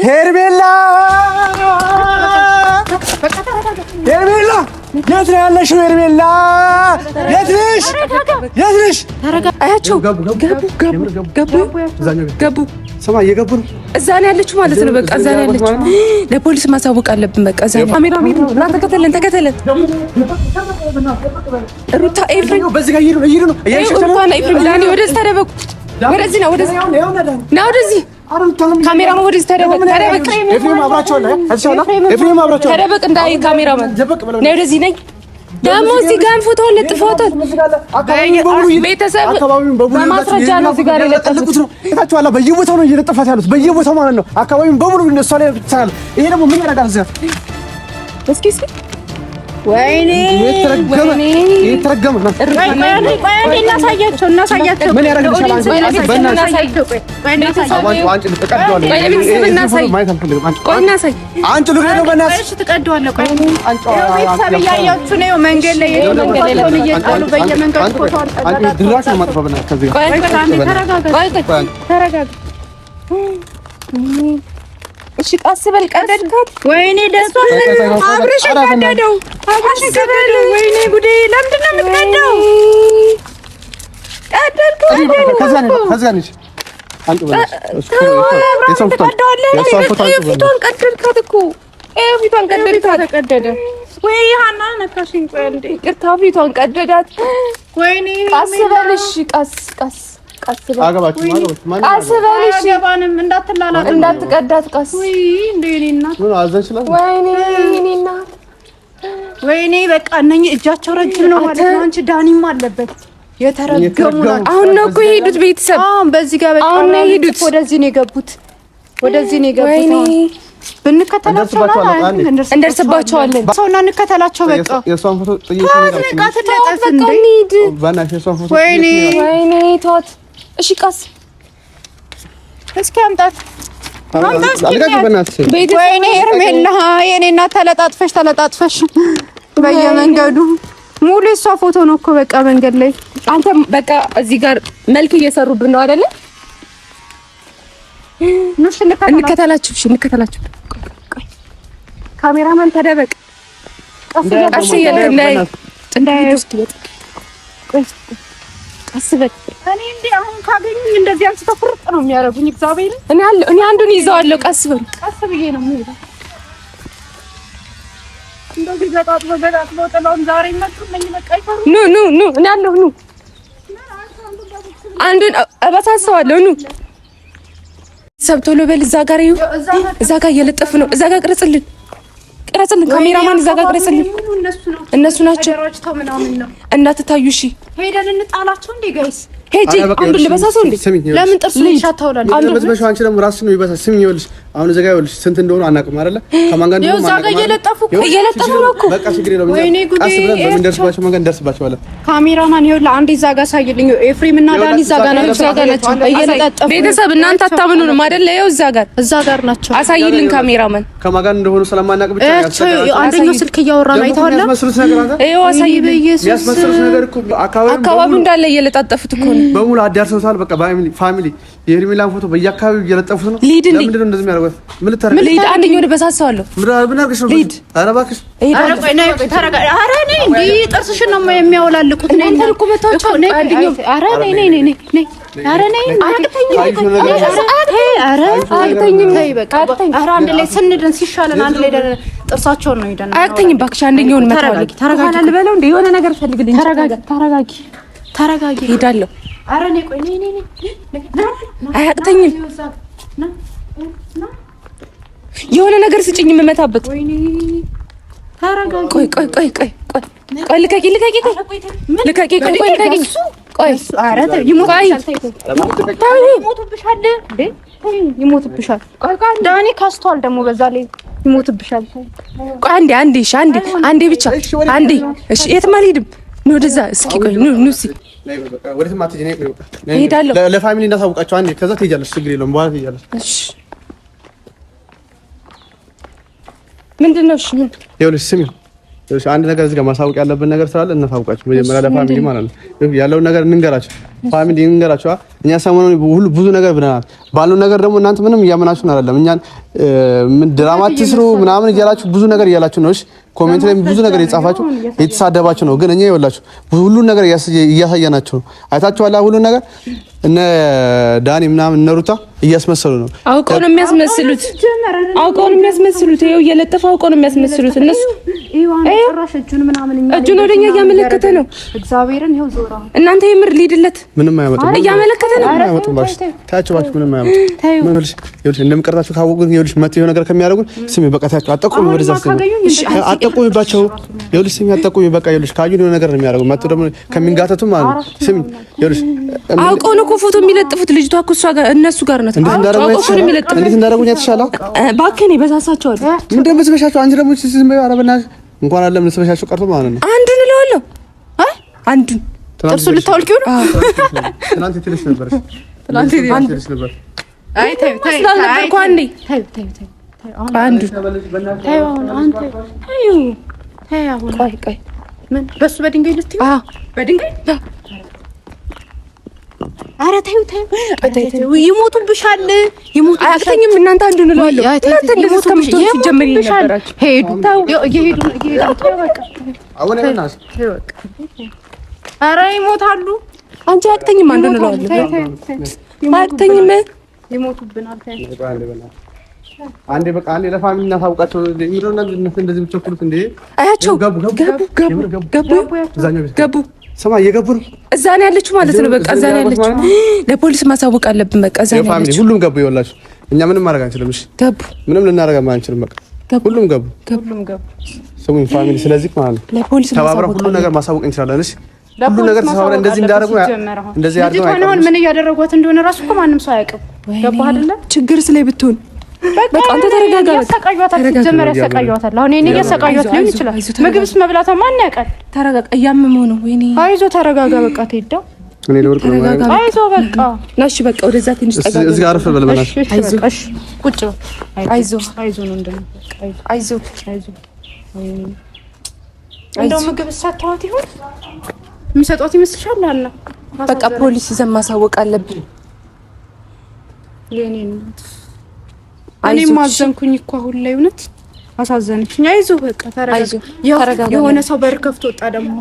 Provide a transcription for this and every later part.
ሄርሜላ ሄርሜላ የት ነው ያለሽው? ሄርሜላ የት ነሽ? የት ነሽ? አያቸው ገቡ። ስማ እየገቡ ነው። እዛ ነው ያለችው ማለት ነው። በቃ እዛ ነው ያለችው። ለፖሊስ ማሳወቅ አለብን። በቃ እዛ ነው። ካሜራ ና ተከተለን። ሩታ ኤፍሬም በዚህ ጋር ይሄዱ ነው። ሩታና ኤፍሬም ዳኒ ወደዚህ ተደበቁ። ወደዚህ ነው። ወደዚህ ካሜራማን ወደዚህ ተደበቅ። ኤፍሬም አብራቸው አለ። ኤፍሬም አብራቸው ተደበቅ። እንዳይ ካሜራማን ነይ ወደዚህ ነኝ። ደግሞ እዚህ ጋር ፎቶ ለጥፈውታል። ቤተሰብ በማስረጃ ነው እዚህ ጋር የለጠፉት ነው። ታችኋላ በየቦታው ነው እየለጠፋት ያሉት፣ በየቦታው ማለት ነው። አካባቢውን በሙሉ እነሱ ላይ ተሳለ። ይሄ ደግሞ ምን ያደርጋል? እዚህ እስኪ ወይኔ የተረገመ እናሳያቸው። ምን ያደርግልሻል? አንቺ ልጅ ነው በእናትሽ ትቀደዋለህ። ቆይ ቤተሰብ እያያችሁ ነው። መንገድ ላይ እየጣሉ በየመንገዱ ፎቶ ተረጋጋ። እሺ ቀስ በል። ቀደድካት። ወይኔ ደሷል። አብረሽ ቀደደው። ወይኔ ጉዴ! ለምንድን ነው የምትቀደው? ቀደድከው። ከዛ ነሽ አንተ በለሽ ፊቷን ቀደድካት እኮ። ፊቷን ቀደድካት። ተቀደደ ወይ ሀና ነካሽኝ። ቆይ እንዴ ይቅርታ። ፊቷን ቀደዳት። ወይኔ ቀስ በልሽ። ቀስ እንዳትቀዳት ቀስ። ወይኔ በቃ እነኚህ እጃቸው ረጅም ነው ማለት ነው። አንቺ ዳኒም አለበት። የተረገሙ ናቸው። አሁን ነው እኮ የሄዱት ቤተሰብ። በዚህ ጋር በቃ አሁን ነው የሄዱት። ወደዚህ ነው የገቡት። ብንከተላቸው እንደርስባቸዋለን። ሰውና እንከተላቸው። በቃ የሷን ፎቶ ወይኔ ተዋት። እሺ ቀስ እስኪ አምጣት። ወይኔ ሄርሜላ የኔ እናት ተለጣጥፈሽ በየመንገዱ ሙሉ የሷ ፎቶ ነው እኮ በቃ መንገድ ላይ። አንተ በቃ እዚህ ጋር መልክ እየሰሩብን ነው አይደለ? እንከተላችሁ። እሺ እንከተላችሁ። ካሜራማን ተደበቅ። ቀስ አስበክ እኔ እንዴ አሁን ካገኙኝ እንደዚህ አንስተ ፍርጥ ነው የሚያረጉኝ። እግዚአብሔር እኔ አንዱን ይዘዋለሁ። ቀስ ብዬ ነው የምሄደው። እንደዚህ ገጣጥሎ ጥላውን ዛሬ መጡልኝ። በቃ ይፈሩ። ኑ እኔ አለሁ። ኑ አንዱን እበሳሰዋለሁ። ኑ ሰብቶሎ በል። እዛ ጋር ይሁ እዛ ጋር እየለጠፉ ነው። እዛ ጋር ቅረጽልን። ካሜራማን እዛ ጋር ቅረጽልን። እነሱ ናቸው እንዳትታዩ። እሺ ሄደን እንጣላቸው እንዴ ጋይስ? ሄጂ አንዱ ልበሳሰው እንዴ? ለምን ጥርስ ይሻታውላል? አንዱ ልበሳው። አንቺ ደግሞ ራስሽ ነው ይበሳ። ስም ይወልሽ አሁን እዛ ጋር ይወልሽ ስንት እንደሆነ አናውቅም አይደለ? ከማን ጋር እንደሆነ እዛ ጋር እየለጠፉ ነው እኮ። በቃ ችግር የለውም። ቀስ ብለን በምንደርስባቸው መንገድ እንደርስባቸዋለን። ካሜራማን ይኸውልህ አንዴ እዛ ጋር ሳይልኝ ኤፍሬም እና ዳኒ እዛ ጋር ናቸው እየለጠፉ። ቤተሰብ እናንተ አታምኑንም አይደለ? ይኸው እዛ ጋር ናቸው። አሳይልን ካሜራማን። ከማን ጋር እንደሆነ ስለማናውቅ ብቻ ያስፈልጋል። አንደኛው ስልክ እያወራ ነው አይተዋል። ይኸው አሳይ። በኢየሱስ ነገር እኮ አካባቢው እንዳለ እየለጣጠፉት እኮ በሙሉ አዳርሰውታል። በቃ ፋሚሊ የሄርሜላን ፎቶ በየአካባቢው እየለጠፉት ነው። ለምንድን ነው እንደዚህ የሚያደርጉት? ምን ልታረግ? ሊድ አንደኛው በሳሳዋለሁ። ምን አድርገሽ ነው? ሊድ ኧረ እባክሽ። ኧረ ቆይ ነይ ተረጋ። ኧረ ነይ እንዴ ጥርስሽን ነው የሚያወላልቁት። ነይ እንትን እኮ መታወቂያ ነይ አንደኛው። ኧረ ነይ ኧረ ነይ አትተኝም። ኧረ አትተኝም። ተይ በቃ ኧረ አንድ ላይ ስንድን ሲሻለን አንድ ላይ ጥርሳቸውን ነው ይደና። አትተኝም እባክሽ። አንደኛውን መታወቂያ ተረጋጊ ልበለው እንዴ? የሆነ ነገር ፈልግልኝ። ተረጋጊ ሄዳለሁ። ኧረ ነይ ቆይ ነይ አያቅተኝም። የሆነ ነገር ስጭኝ የምመታበት። ቆይ ይሞትብሻል። ዳኒ ካስቷል ደግሞ በዛ ላይ ይሞትብሻል። ቆይ አንዴ ብቻ አንዴ። እሺ የትም አልሄድም። ኑ ወደዛ እስኪ ቆይ ኑ እስኪ ወደትም አትሄጂ። እሄዳለሁ። ለፋሚሊ እንዳሳውቃቸው አንዴ። ከዛ ትሄጃለሽ። ችግር የለውም። በኋላ ትሄጃለሽ። እሺ ምንድን ነው? እሺ ምን ይኸውልሽ፣ ስሚ፣ አንድ ነገር እዚህ ጋር ማሳወቅ ያለብን ነገር ስላለ እናሳውቃቸው መጀመሪያ ለፋሚሊ ማለት ነው። ያለውን ነገር እንንገራቸው። ፋሚሊ እንንገራቸው። እኛ ሰሞኑን ሁሉ ብዙ ነገር ብለናል። ባለው ነገር ደግሞ እናንተ ምንም እያመናችሁን አይደለም። እኛን ምን ድራማ ትስሩ ምናምን እያላችሁ ብዙ ነገር እያላችሁ ነው። እሺ ኮሜንት ላይ ብዙ ነገር እየጻፋችሁ እየተሳደባችሁ ነው። ግን እኛ ይኸውላችሁ ሁሉ ነገር እያሳየናችሁ ነው። አይታችኋል ሁሉ ነገር እነ ዳኒ ምናምን እነ ሩታ እያስመሰሉ ነው። አውቀው ነው የሚያስመስሉት። ይኸው እየለጠፈ አውቀው ነው የሚያስመስሉት እነሱ። እጁን ወደኛ እያመለከተ ነው። እግዚአብሔርን ይኸው ዞራ እናንተ የምር ሊድለት ምንም አያመጡም። እያመለከተ ነው። አያመጡም። ታያቸው ባክሽ ምንም አያመጡም። ይኸውልሽ እንደምቀርታችሁ ካወቁን ይኸውልሽ መጥተው ነገር ከሚያደርጉን ስሚ በቃ ታያቸው አጠቁኝ። ወደዛ አጠቁኝባቸው። ይኸውልሽ ስሚ አጠቁኝ በቃ ይኸውልሽ ካዩን የሆነ ነገር ነው የሚያደርጉ መጥተው ደግሞ ከሚንጋተቱ ማለት ነው። ስሚ ይኸውልሽ አውቀው ነው እኮ ፎቶ የሚለጥፉት። ልጅቷ እኮ እሷ ጋር እነሱ ጋር ነው። እንዴት እንዳደረጉኝ ተሻላ ባከኔ በሳሳቸዋል። ምን እንደምትበሻቸው አንቺ ደግሞ ሲዝም አረበና እንኳን አይደለም ልትበሻቸው ቀርቶ ማለት ነው። አንዱን እለዋለሁ አንዱን ጥርሱ ልታወልቂው ነው። ትናንት ትልሽ ነበር። አይ ታይ ስላልነበርኩ አንዴ አንዱ ቆይ ምን በሱ በድንጋይ ልትይ? በድንጋይ ኧረ ተይው ይሞቱብሻል። አያቅተኝም። እናንተ አንዱን እለዋለሁ። እናንተ እንደዚህ ከምትሆኑ ሲጀመር ይነበራችሁ ሄዱ ኧረ ይሞታሉ። አንቺ አያቅተኝም። አንዱን እለዋለሁ። አያቅተኝም። ይሞቱብናል። አንዴ በቃ አንዴ ለፋሚሊ እናሳውቃቸው። እንደዚህ ብትቸኩሉት እንዴ አያቸው ገቡ ሰማ እየገቡ ነው። እዛ ነው ያለችው ማለት ነው። በቃ እዛ ነው ያለችው። ለፖሊስ ማሳወቅ አለብን። በቃ እዛ ነው ያለችው። ሁሉም ገቡ። ይኸውላችሁ እኛ ምንም ማድረግ አንችልም። እሺ ገቡ። ምንም ልናደርግ አንችልም። በቃ ሁሉም ገቡ። ስሙኝ ፋሚሊ፣ ስለዚህ ማለት ነው ለፖሊስ ተባብረን ሁሉ ነገር ማሳወቅ እንችላለን። እሺ ሁሉ ነገር ተባብረን እንደዚህ እንዳደረጉ እንደዚህ ያደረጉ አሁን ምን እያደረጓት እንደሆነ ራሱ እኮ ማንም ሰው አያውቅም። ገባህ አይደለ? ችግር ስለ ብትሆን በቃ አንተ ተረጋጋ። ያሰቃዩታል። ሲጀመር ያሰቃዩታል። አሁን እኔ እያሰቃዩት ሊሆን ይችላል። ምግብስ መብላቷ ማን ያውቃል? ተረጋጋ። እያመመው ነው። ወይኔ አይዞ ተረጋጋ። በቃ ትሄዳ እኔ ልወርቅ ነው ማለት ነው። አይዞ በቃ ናሽ በቃ ወደዛ ትንሽ ጠጋ። እዚህ ጋር አረፈ በለበናሽ። አይዞ እሺ ቁጭ አይዞ ነው እንደምን አይዞ እንደው ምግብ ሳታዋት ይሆን የሚሰጧት ይመስልሻል? አላ በቃ ፖሊስ ይዘን ማሳወቅ አለብን። የኔ እናት እኔ ማዘንኩኝ እኮ አሁን ላይ እውነት አሳዘነችኝ። አይዞ በቃ ተረጋጋ። የሆነ ሰው በር ከፍቶ ወጣ። ደግሞ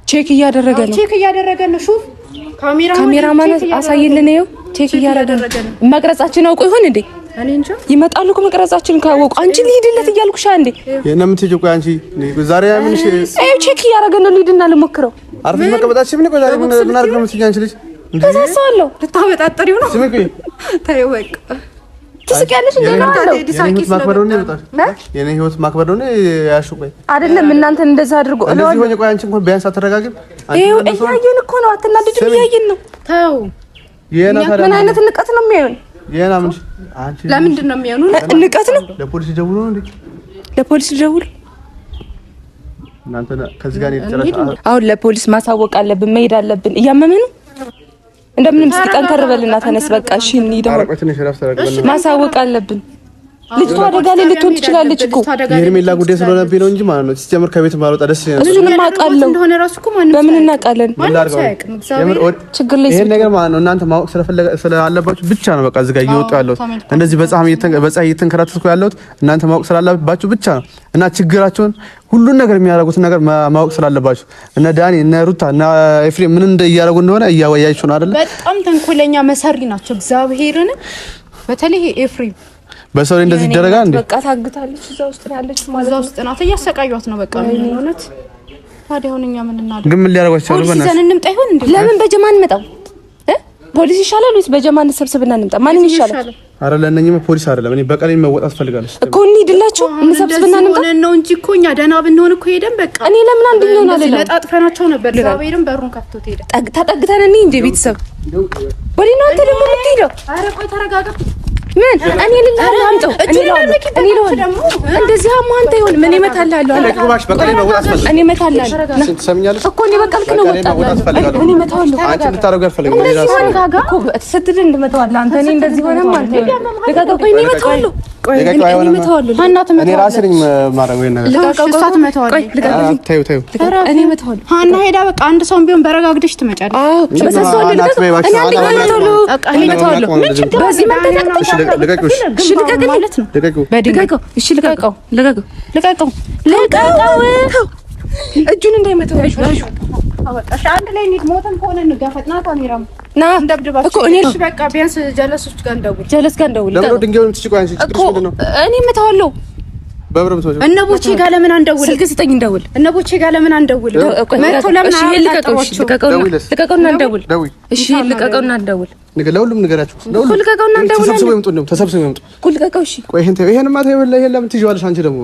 ቼክ እያደረገ ነው። ሹፍ ካሜራማን አሳይልን። ይኸው ቼክ እያደረገ ነው። መቅረጻችን አውቆ ይሆን እንዴ? እኔ እንጃ። ይመጣሉ እኮ መቅረጻችን ካወቁ። አንቺ ልሂድለት እያልኩሽ አንዴ የነምትጂ ቆይ አንቺ ዛሬ ምን እሺ ቼክ እያደረገ ነው። ልሂድና ልሞክረው። አርፈሽ መቀመጣችን ምን ቆይ ዛሬ ምን አድርገው ነው አንቺ ልጅ ተሳሳለሁ። ልታመጣጥሪው ነው። ስሚ ቆይ ታዩ በቃ ትስቂያለሽ እንዴ? የኔ ህይወት ማክበር ነው ያሹ። ቆይ አይደለም እናንተ እንደዛ አድርጎ እንደዚህ ሆነ። ቆይ አንቺ እንኳን ቢያንስ አትረጋግም። ይኸው እያየን እኮ ነው። አትናደድም? እያየን ነው። ተው ምን አይነት ንቀት ነው የሚያዩን? የና ምን አንቺ ለምንድን ነው የሚያዩን? ንቀት ነው። ለፖሊስ ደውሉ እንዴ? ለፖሊስ ደውሉ። እናንተ ከዚህ ጋር እየተጨረሰ አሁን ለፖሊስ ማሳወቅ አለብን። መሄድ አለብን። እያመመ ነው። እንደምንም እስኪ ጠንከር በልና ተነስ። በቃ እሺ እንሂድ። ማሳወቅ አለብን። ልጅቷ አደጋ ላይ ልትሆን ትችላለች እኮ። የሄርሜላ ጉዳይ ስለሆነብኝ ነው እንጂ ማለት ነው። ሲጀምር ከቤት ማልወጣ ደስ ይላል። እሱንም አውቃለሁ። በምን እናውቃለን? ችግር ላይ ይሄን ነገር ማለት ነው እናንተ ማወቅ ስላለባችሁ ብቻ ነው። በቃ እዚህ ጋር እየወጡ ያለው እንደዚህ በፀሐይ እየተንከራተትኩ ያለሁት እናንተ ማወቅ ስላለባችሁ ብቻ ነው። እና ችግራቸውን ሁሉን ነገር የሚያደርጉትን ነገር ማወቅ ስላለባችሁ እነ ዳኒ እነ ሩታ እነ ኤፍሬም ምን እያደረጉ እንደሆነ እያወያችሁ ነው አይደል? በጣም ተንኮለኛ መሰሪ ናቸው። እግዚአብሔርን በተለይ ኤፍሬም በሰው ላይ እንደዚህ ይደረጋል እንዴ? በቃ ታግታለች። እዛ ውስጥ ያለች እዛ ውስጥ ናት። እያሰቃዩት ነው በቃ ምን ሆነት ታዲያ ሆነኛ ምን እናደርግ? ግን ምን ሊያደርጓት ይችላሉ? ፖሊስ ይዘን እንምጣ ይሆን እንዴ? ለምን በጀማን እንመጣው? ፖሊስ ይሻላል ወይስ በጀማን እንሰብስብና እንምጣ? ማንን ይሻላል? አረ ለእነኝም ፖሊስ አይደለም። እኔ በቀለኝ መወጣት ፈልጋለች እኮ እንሂድላችሁ። እንሰብስብና እንምጣ ነው እንጂ እኮ እኛ ደህና ብንሆን እኮ ሄደን በቃ እኔ ለምን አንድኛው ነው አይደል? ለጣጥፈናቸው ነበር። እግዚአብሔርን በሩን ከፍቶት ሄደ። ተጠግተን እንሂድ እንደ ቤተሰብ ወዲህ ነው። አንተ ደግሞ የምትሄደው? አረ ቆይ ተረጋጋ። ምን እኔ ልላል አምጣው እኔ ልሆን እንደዚህ አማንተ ይሁን ምን እመታልሃለሁ አለ። እኔ እመታልሃለሁ ትሰምኛለሽ እኮ እኔ በቃ ልክ ነው ወጣ እኔ እመታለሁ። አንቺ ልታረጋጋ ፈልገው እንደዚህ ተረጋጋ እኮ ስትል እንድመታዋለህ አንተ። እኔ እንደዚህ ሆነም አንተ ይሁን ተረጋጋ። ቆይ እኔ እመታዋለሁ እኔ ራሴ ነኝ የማደርገው ይሄን ነገር። ሀና ሄዳ በቃ አንድ ሰውም ቢሆን በረጋግደሽ ትመጫለሽ። እጁን እንዳይመታው አንድ ላይ እንሂድ። ሞተን ከሆነ እንጋፈጥና ካሜራም ና እኮ እኔ በቃ ቢያንስ ጀለሶች ጋር እንደውል። ለምን ድንጋዩን ትጭቆ አንቺ ችግርሽ ምንድነው? እኔ እመታዋለሁ። እነ ቦቼ ጋር ለምን አንደውል? ስልክ ስጠኝ እንደውል። እነ ቦቼ ጋር ለምን አንደውል? መጥቶ ለምን ልቀቀውና እንደውል። እሺ ልቀቀውና እንደውል። ለሁሉም ንገራችሁ። ልቀቀውና እንደውል። ተሰብስበው ይምጡ እንደውም ተሰብስበው ይምጡ። ልቀቀው። እሺ ቆይ ይሄንማ ተይው። ይሄን ለምን ትይዋለሽ አንቺ ደግሞ?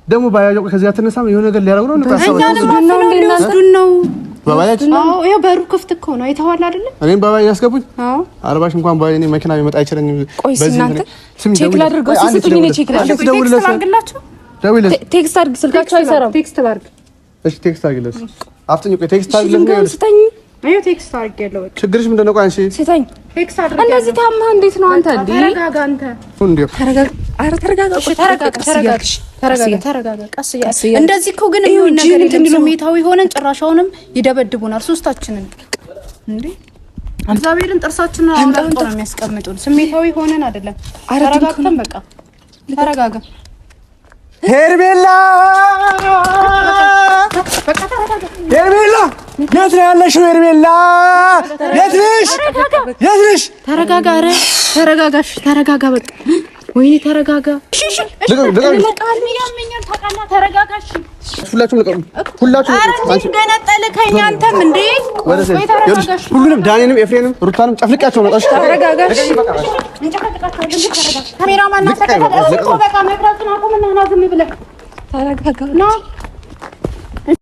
ደግሞ ባያጆቅ ከዚህ አትነሳም። የሆነ ነገር ሊያደርጉ ነው። ነው ባባያጅ ይሄ በሩ ክፍት እኮ ነው። አይተዋል አይደለ? እኔም ባባይ ያስገቡኝ። አርባሽ እንኳን ባባይ እኔ መኪና ቢመጣ አይችልኝም። በዚህ ቼክ ላድርገው። ስጡኝ። እኔ ቼክ ላድርገው። ቴክስት አድርግ። ስልካቸው አይሰራም። ቴክስት ላድርግ። እሺ ቴክስት አድርግለት። አፍጥኝ። ቆይ ቴክስት አድርግለት ነው። ስጠኝ። አዩ ቴክስት አድርጌያለሁ። ችግርሽ ምንድን ነው? ቆይ አንቺ ስጠኝ። ቴክስት አድርጌያለሁ። እንደዚህ ታማ እንዴት ነው አንተ? እንዴ ተረጋጋ አንተ። ተረጋጋ። ኧረ ተረጋጋ። ተረጋጋ። ቀስ እያልሽ እንደዚህ እኮ ግን የሚሆን ነገር የለም። ስሜታዊ ሆነን ጭራሻውንም ይደበድቡናል ሶስታችንን። እንዴ እግዚአብሔርን ጥርሳችንን አውጥተው ነው የሚያስቀምጡን። ስሜታዊ ሆነን አይደለም። ተረጋግተን በቃ ተረጋጋ። ሄርሜላ ሄርሜላ የት ነው ያለሽው? ሄርሜላ የት ነሽ? የት ነሽ? ተረጋጋ። ኧረ ተረጋጋሽ። ተረጋጋ በቃ። ወይኔ ተረጋጋ። ሁላችሁም ልቀቁ። ሁላችሁም አንቺ ገነጠልከኝ አንተም እንዴ? ሁሉንም ዳኒንም ኤፍሬንም ሩታንም ጨፍልቃቸው ነው። እሺ ተረጋጋሽ። ካሜራማን ተረጋጋ።